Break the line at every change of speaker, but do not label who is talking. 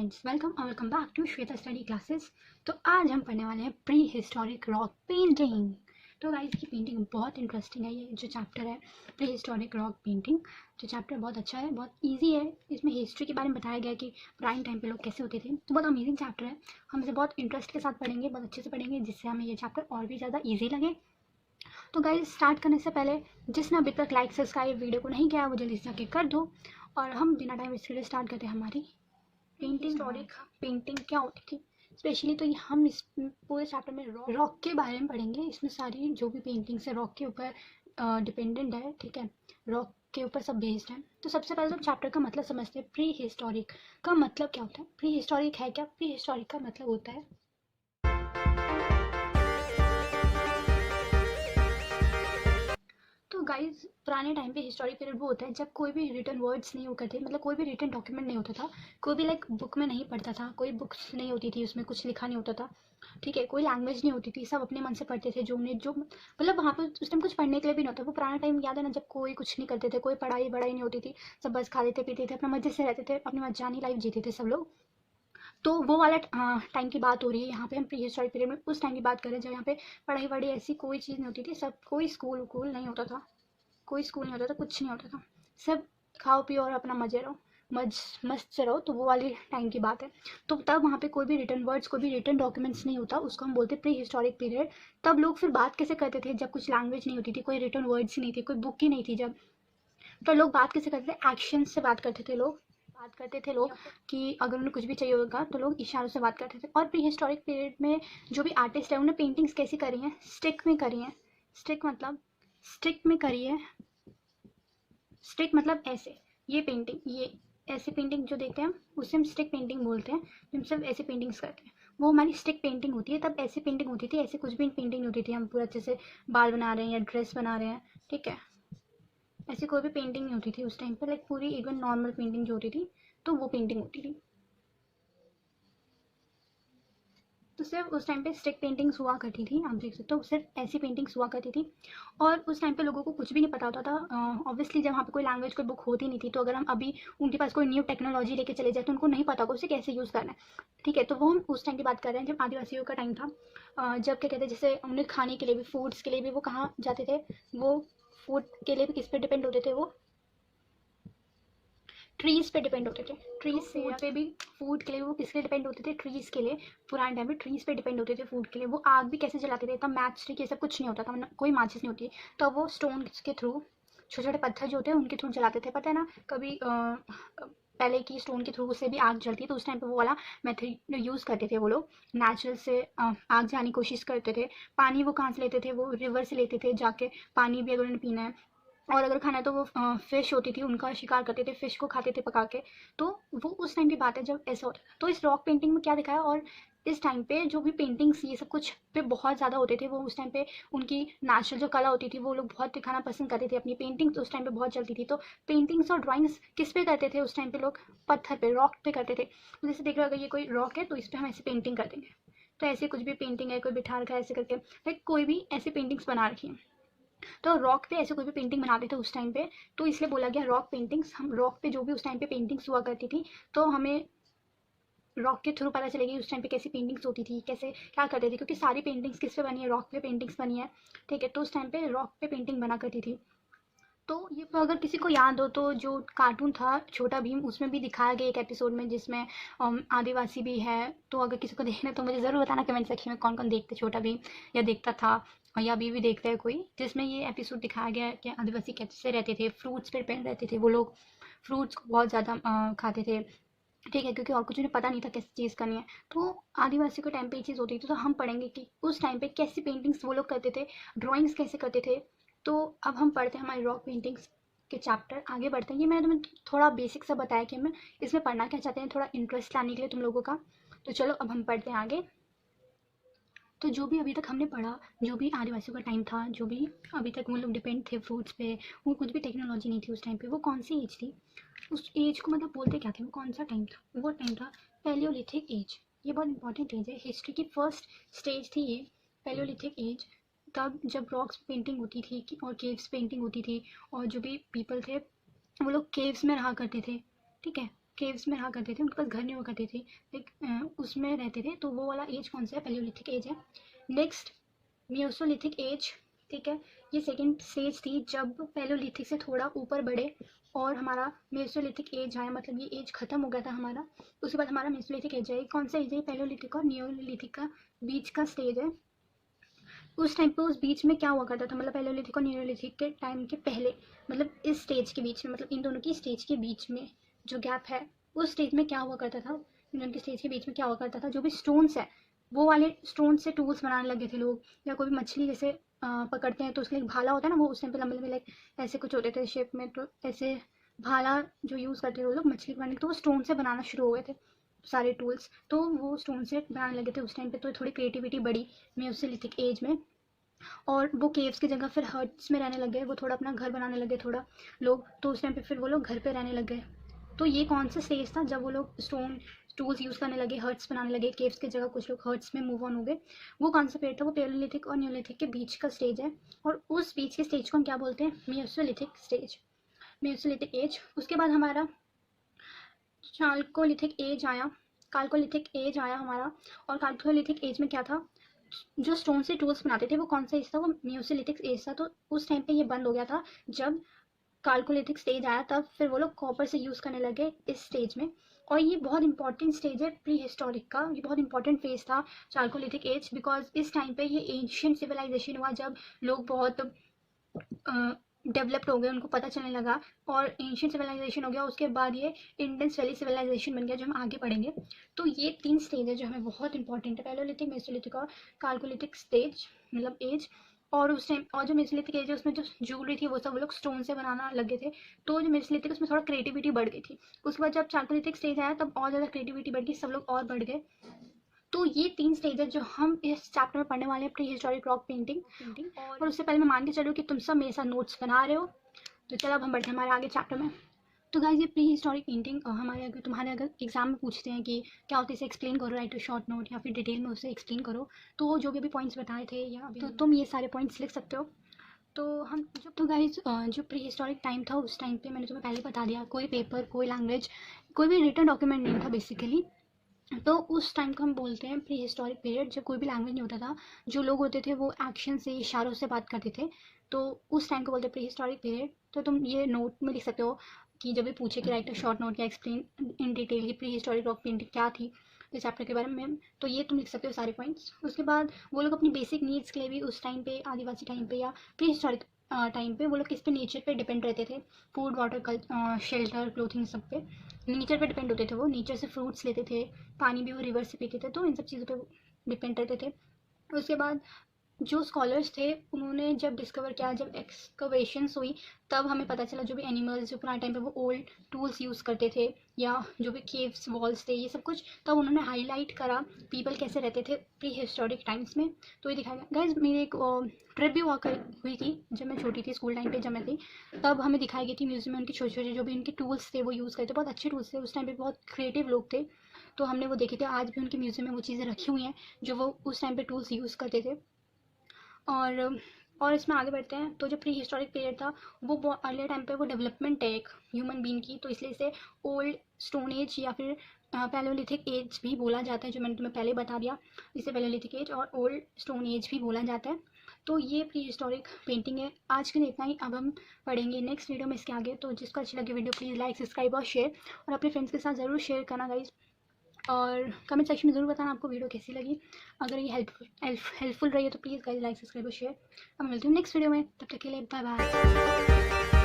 Friends, welcome back to Shweta study classes. तो आज हम पढ़ने वाले हैं प्री हिस्टोरिक रॉक पेंटिंग। तो गाइस की पेंटिंग बहुत इंटरेस्टिंग है। ये जो चैप्टर है प्री हिस्टोरिक रॉक पेंटिंग, जो चैप्टर बहुत अच्छा है, बहुत इजी है। इसमें हिस्ट्री के बारे में बताया गया है कि पुराने टाइम पे लोग कैसे होते थे। तो बहुत अमेजिंग चैप्टर है। हम इसे बहुत इंटरेस्ट के साथ पढ़ेंगे, बहुत अच्छे से पढ़ेंगे, जिससे हमें ये चैप्टर और भी ज़्यादा ईजी लगे। तो गाइस स्टार्ट करने से पहले जिसने अभी तक लाइक सब्सक्राइब वीडियो को नहीं किया वो जल्दी से जाके कर दो। और हम बिना टाइम वेस्ट करे स्टार्ट करते हैं हमारी पेंटिंग। हिस्टोरिक पेंटिंग क्या होती थी स्पेशली, तो हम इस पूरे चैप्टर में रॉक के बारे में पढ़ेंगे। इसमें सारी जो भी पेंटिंग्स है रॉक के ऊपर डिपेंडेंट है, ठीक है, रॉक के ऊपर सब बेस्ड है। तो सबसे पहले तो चैप्टर का मतलब समझते हैं। प्री हिस्टोरिक का मतलब क्या होता है? प्री हिस्टोरिक है क्या? प्री हिस्टोरिक का मतलब होता है तो गाइज पुराने टाइम पे हिस्टोरिक पीरियड वो होता है जब कोई भी रिटन वर्ड्स नहीं होते थे, मतलब कोई भी रिटन डॉक्यूमेंट नहीं होता था, कोई भी लाइक बुक में नहीं पढ़ता था, कोई बुक्स नहीं होती थी, उसमें कुछ लिखा नहीं होता था, ठीक है, कोई लैंग्वेज नहीं होती थी, सब अपने मन से पढ़ते थे। जो उन्हें जो मतलब वहाँ पे उस टाइम कुछ पढ़ने के लिए भी नहीं होता। वो पुराना टाइम याद है ना, जब कोई कुछ नहीं करते थे, कोई पढ़ाई बढ़ाई नहीं होती थी, सब बस खाते थे पीते थे, अपना मजे से रहते थे, अपनी मजानी लाइफ जीते थे सब लोग। तो वो वाला टाइम की बात हो रही है यहाँ पे। हम प्री हिस्टोरिक पीरियड में उस टाइम की बात करें जब यहाँ पे पढ़ाई वढ़ाई ऐसी कोई चीज़ नहीं होती थी, सब कोई स्कूल वूल नहीं होता था, कोई स्कूल नहीं होता था, कुछ नहीं होता था, सब खाओ पियो और अपना मजे रहो, मस्त से रहो। तो वो वाली टाइम की बात है। तो तब वहाँ पे कोई भी रिटर्न वर्ड्स, कोई भी रिटर्न डॉक्यूमेंट्स नहीं होता, उसको हम बोलते प्री हिस्टोरिक पीरियड। तब लोग फिर बात कैसे करते थे जब कुछ लैंग्वेज नहीं होती थी, कोई रिटर्न वर्ड्स ही नहीं थे, कोई बुक ही नहीं थी जब, तो लोग बात कैसे करते थे? एक्शन से बात करते थे लोग। बात करते थे लोग कि अगर उन्हें कुछ भी चाहिए होगा तो लोग इशारों से बात करते थे। और प्री हिस्टोरिक पीरियड में जो भी आर्टिस्ट है उन्हें पेंटिंग्स कैसी करी हैं? स्टिक में करी हैं। स्टिक मतलब स्टिक में करी है। स्टिक मतलब ऐसे, ये पेंटिंग, ये ऐसे पेंटिंग जो देखते हैं हम उसे हम स्टिक पेंटिंग बोलते हैं। हम सब ऐसे पेंटिंग्स करते हैं, वो हमारी स्टिक पेंटिंग होती है। तब ऐसी पेंटिंग होती थी, ऐसे कुछ भी पेंटिंग नहीं होती थी। हम पूरा अच्छे से बाल बना रहे हैं या ड्रेस बना रहे हैं, ठीक है, ऐसी कोई भी पेंटिंग नहीं होती थी उस टाइम पर। लाइक पूरी इवन नॉर्मल पेंटिंग जो होती थी तो वो पेंटिंग होती थी। तो सिर्फ उस टाइम पे स्टिक पेंटिंग्स हुआ करती थी, आप देख सकते हो, सिर्फ ऐसी पेंटिंग्स हुआ करती थी। और उस टाइम पे लोगों को कुछ भी नहीं पता होता था। ऑब्वियसली जब वहाँ पे कोई लैंग्वेज, कोई बुक होती नहीं थी, तो अगर हम अभी उनके पास कोई न्यू टेक्नोलॉजी लेके चले जाए तो उनको नहीं पता होगा उसे कैसे यूज़ करना है, ठीक है। तो वो हम उस टाइम की बात कर रहे हैं जब आदिवासियों का टाइम था। जब क्या कहते हैं, जैसे उन्हें खाने के लिए भी, फूड्स के लिए भी वो कहाँ जाते थे? वो फूड के लिए भी किस पे डिपेंड होते थे? वो ट्रीज़ पे डिपेंड होते थे। ट्रीज़ फूड पे भी, फूड के लिए वो किसके डिपेंड होते थे? ट्रीज़ के लिए। पुराने टाइम में ट्रीज़ पे डिपेंड होते थे फूड के लिए। वो आग भी कैसे जलाते थे? तब मैच स्टिक ये सब कुछ नहीं होता था, मतलब कोई माचिस नहीं होती। तो वो स्टोन के थ्रू, छोटे छोटे पत्थर जो होते हैं उनके थ्रू जलाते थे, पता है ना। कभी पहले की स्टोन के थ्रू से भी आग जलती है, तो उस टाइम पे वो वाला मेथड यूज़ करते थे वो लोग। नेचुरल से आग जलाने की कोशिश करते थे। पानी वो कहाँ से लेते थे? वो रिवर से लेते थे जाके। पानी भी अगर उन्हें पीना है और अगर खाना है तो वो फिश होती थी, उनका शिकार करते थे, फिश को खाते थे पका के। तो वो उस टाइम की बात है जब ऐसा होता था। तो इस रॉक पेंटिंग में क्या दिखाया? और इस टाइम पे जो भी पेंटिंग्स ये सब कुछ पे बहुत ज़्यादा होते थे, वो उस टाइम पे उनकी नेचुरल जो कला होती थी वो लोग बहुत दिखाना पसंद करते थे। अपनी पेंटिंग्स उस टाइम पे बहुत चलती थी। तो पेंटिंग्स और ड्राइंग्स किस पे करते थे उस टाइम पे लोग? पत्थर पे, रॉक पे करते थे। तो जैसे देख रहे हो, अगर ये कोई रॉक है तो इस पर हम ऐसे पेंटिंग कर देंगे। तो ऐसे कुछ भी पेंटिंग है, कोई बिठा रखा है ऐसे करके, लाइक कोई भी ऐसी पेंटिंग्स बना रखी है। तो रॉक पे ऐसे कोई भी पेंटिंग बनाते थे उस टाइम पे, तो इसलिए बोला गया रॉक पेंटिंग्स। हम रॉक पे जो भी उस टाइम पे पेंटिंग्स हुआ करती थी, तो हमें रॉक के थ्रू पता चलेगी उस टाइम पे कैसी पेंटिंग्स होती थी, कैसे क्या करते थे, क्योंकि सारी पेंटिंग्स किस पे बनी है? रॉक पे पेंटिंग्स बनी है, ठीक है। तो उस टाइम पे रॉक पे पेंटिंग बना करती थी। तो ये तो अगर किसी को याद हो तो जो कार्टून था छोटा भीम, उसमें भी दिखाया गया एक एपिसोड में जिसमें आदिवासी भी है। तो अगर किसी को देखना है तो मुझे ज़रूर बताना कमेंट सेक्शन में कौन कौन देखते छोटा भीम, या देखता था, और या अभी भी देखता है कोई, जिसमें ये एपिसोड दिखाया गया है कि आदिवासी कैसे रहते थे, फ्रूट्स पे डिपेंड रहते थे वो लोग, फ्रूट्स को बहुत ज़्यादा खाते थे, ठीक है, क्योंकि और कुछ उन्हें पता नहीं था कैसी चीज़ करनी है। तो आदिवासी के टाइम पे ये चीज़ होती थी। तो हम पढ़ेंगे कि उस टाइम पे कैसी पेंटिंग्स वो लोग करते थे, ड्राइंग्स कैसे करते थे। तो अब हम पढ़ते हैं हमारी रॉक पेंटिंग्स के चैप्टर, आगे बढ़ते हैं। ये मैंने तुम्हें थोड़ा बेसिक सा बताया कि हमें इसमें पढ़ना क्या चाहते हैं, थोड़ा इंटरेस्ट लाने के लिए तुम लोगों का। तो चलो अब हम पढ़ते हैं आगे। तो जो भी अभी तक हमने पढ़ा, जो भी आदिवासियों का टाइम था, जो भी अभी तक वो लोग डिपेंड थे फ्रूट्स पे, वो कुछ भी टेक्नोलॉजी नहीं थी उस टाइम पे। वो कौन सी एज थी? उस एज को मतलब बोलते क्या थे? वो कौन सा टाइम था? वो टाइम था पैलियोलिथिक एज। ये बहुत इंपॉर्टेंट एज है, हिस्ट्री की फर्स्ट स्टेज थी ये, पैलियोलिथिक एज। तब जब रॉक्स पेंटिंग होती थी और केव्स पेंटिंग होती थी, और जो भी पीपल थे वो लोग केव्स में रहा करते थे, ठीक है। केव्स में रहा करते थे, उनके पास घर नहीं हुआ करते थे, लाइक उसमें रहते थे। तो वो वाला एज कौन सा है? पैलियोलिथिक एज है। नेक्स्ट मेसोलिथिक एज, ठीक है, ये सेकेंड स्टेज थी जब पैलियोलिथिक से थोड़ा ऊपर बढ़े और हमारा मेसोलिथिक एज आया, मतलब ये एज खत्म हो गया था हमारा। उसके बाद हमारा मेसोलिथिक एज है। कौन सा एज है? पैलियोलिथिक और नियोलिथिक का बीच का स्टेज है। उस टाइम पे उस बीच में क्या हुआ करता था, मतलब पैलियोलिथिक और नियोलिथिक के टाइम के पहले, मतलब इस स्टेज के बीच में, मतलब इन दोनों की स्टेज के बीच में जो गैप है, उस स्टेज में क्या हुआ करता था, इन दोनों की स्टेज के बीच में क्या हुआ करता था, जो भी स्टोन्स है वो वाले स्टोन से टूल्स बनाने लगे थे लोग। या कोई भी मछली जैसे पकड़ते हैं तो उसके लिए एक भाला होता है ना, वो उस टाइम पे लंबे लंबे लाइक ऐसे कुछ होते थे शेप में, तो ऐसे भाला जो यूज़ करते थे वो लोग मछली पकड़ने के, तो वो स्टोन से बनाना शुरू हो गए थे सारे टूल्स। तो वो स्टोन से बनाने लगे थे उस टाइम पे, तो थोड़ी क्रिएटिविटी बढ़ी मेसोलिथिक एज में। और वो केव्स की जगह फिर हट्स में रहने लग गए, वो थोड़ा अपना घर बनाने लगे थोड़ा लोग, तो उस टाइम पे फिर वो लोग घर पे रहने लग गए। तो ये कौन सा स्टेज था? जब वो लोग स्टोन टूल्स यूज़ करने लगे, हर्ट्स बनाने लगे, केव्स की जगह कुछ लोग हर्ट्स में मूव ऑन हो गए। वो कौन सा पीरियड था? वो पैलियोलिथिक और नियोलिथिक के बीच का स्टेज है। और उस बीच के स्टेज को हम क्या बोलते हैं? Mesolithic stage, Mesolithic as. उसके बाद हमारा चाल्कोलिथिक एज आया, काल्कोलिथिक एज आया हमारा। और काल्कोलिथिक एज में क्या था? जो स्टोन से टूल्स बनाते थे वो कौन सा एज था? वो मेसोलिथिक एज था। तो उस टाइम पे ये बंद हो गया था। जब काल्कोलिथिक स्टेज आया तब फिर वो लोग कॉपर से यूज़ करने लगे इस स्टेज में। और ये बहुत इंपॉर्टेंट स्टेज है प्री हिस्टोरिक का, ये बहुत इंपॉर्टेंट फेज था चाल्कोलिथिक एज, बिकॉज इस टाइम पे ये एंशियंट सिविलाइजेशन हुआ, जब लोग बहुत डेवलप्ड हो गए, उनको पता चलने लगा और एंशियंट सिविलाइजेशन हो गया। उसके बाद ये इंडस वैली सिविलाइजेशन बन गया, जो हम आगे पढ़ेंगे। तो ये 3 स्टेज है जो हमें बहुत इंपॉर्टेंट है, पैलियोलिथिक, मेसोलिथिक और काल्कोलिथिक स्टेज, मतलब एज। और उस टाइम और जो मेसोलिथिक एज है उसमें जो ज्वेलरी थी वो सब वो लोग स्टोन से बनाना लगे थे, तो जो मेसोलिथिक उसमें थोड़ा क्रिएटिविटी बढ़ गई थी। उसके बाद जब चाल्कोलिथिक स्टेज आया तब और ज़्यादा क्रिएटिविटी बढ़ गई, सब लोग और बढ़ गए। तो ये 3 स्टेज है जो हम इस चैप्टर में पढ़ने वाले हैं, प्री हिस्टोरिक रॉक पेंटिंग। और उससे पहले मैं मान के चलूँ कि तुम सब मेरे साथ नोट्स बना रहे हो, तो चलो अब हम बढ़ते हैं हमारे आगे चैप्टर में। तो गाइस, ये प्री हिस्टोरिक पेंटिंग तुम्हारे अगर एग्जाम में पूछते हैं कि क्या होता है, इसे एक्सप्लेन करो, राइट अ शॉर्ट नोट, या फिर डिटेल में उसे एक्सप्लेन करो, तो जो भी अभी पॉइंट्स बताए थे या तो तुम ये सारे पॉइंट्स लिख सकते हो। तो हम तो गाइज जो प्री हिस्टोरिक टाइम था उस टाइम पे मैंने तुम्हें पहले बता दिया, कोई पेपर, कोई लैंग्वेज, कोई भी रिटन डॉक्यूमेंट नहीं था बेसिकली। तो उस टाइम को हम बोलते हैं प्री हिस्टोरिक पीरियड, जब कोई भी लैंग्वेज नहीं होता था, जो लोग होते थे वो एक्शन से, इशारों से बात करते थे, तो उस टाइम को बोलते हैं प्री हिस्टोरिक पीरियड। तो तुम ये नोट में लिख सकते हो कि जब भी पूछे कि राइट अ शॉर्ट नोट या एक्सप्लेन इन डिटेल की प्री हिस्टोरिक रॉक पेंटिंग क्या थी इस चैप्टर के बारे में, तो ये तुम लिख सकते हो सारे पॉइंट्स। उसके बाद वो लोग अपनी बेसिक नीड्स के लिए भी उस टाइम पे, आदिवासी टाइम पे या प्री हिस्टोरिक टाइम पे, वो लोग किस पे? नेचर पे डिपेंड रहते थे, फूड, वाटर, शेल्टर, क्लोथिंग, सब पे नेचर पे डिपेंड होते थे। वो नेचर से फ्रूट्स लेते थे, पानी भी वो रिवर से पीते थे, तो इन सब चीज़ों पे डिपेंड रहते थे। उसके बाद जो स्कॉलर्स थे उन्होंने जब डिस्कवर किया, जब एक्सकवेशंस हुई, तब हमें पता चला जो भी एनिमल्स जो पुराने टाइम पे वो ओल्ड टूल्स यूज़ करते थे, या जो भी केव्स वॉल्स थे, ये सब कुछ तब उन्होंने हाईलाइट करा पीपल कैसे रहते थे प्री हिस्टोरिक टाइम्स में। तो ये दिखाया गया। गाइज, मेरी एक ट्रिप भी हुई थी जब मैं छोटी थी, स्कूल टाइम पे जब मैं थी, तब हमें दिखाई गई थी म्यूजियम में उनके छोटे छोटे जो भी उनके टूल्स थे वो यूज़ करते, बहुत अच्छे टूल्स थे, उस टाइम पे बहुत क्रिएटिव लोग थे, तो हमने वो देखे थे। आज भी उनके म्यूजियम में वो चीज़ें रखी हुई हैं जो वो उस टाइम पे टूल्स यूज़ करते थे। और इसमें आगे बढ़ते हैं। तो जो प्री हिस्टोरिक पीरियड था वो अर्लियर टाइम पे वो डेवलपमेंट है एक ह्यूमन बीइंग की, तो इसलिए इसे ओल्ड स्टोन एज या फिर पैलियोलिथिक एज भी बोला जाता है, जो मैंने तुम्हें पहले बता दिया। इसे पैलियोलिथिक एज और ओल्ड स्टोन एज भी बोला जाता है। तो ये प्री हिस्टोरिक पेंटिंग है। आज के लिए इतना ही, अब हम पढ़ेंगे नेक्स्ट वीडियो में इसके आगे। तो जिसको अच्छी लगे वीडियो प्लीज़ लाइक, सब्सक्राइब और शेयर, और अपने फ्रेंड्स के साथ ज़रूर शेयर करना गाइज। और कमेंट सेक्शन में ज़रूर बताना आपको वीडियो कैसी लगी। अगर ये हेल्पफुल रही है तो प्लीज़ गाइस लाइक, सब्सक्राइब और शेयर। अब मिलती हूँ नेक्स्ट वीडियो में, तब तक के लिए बाय बाय।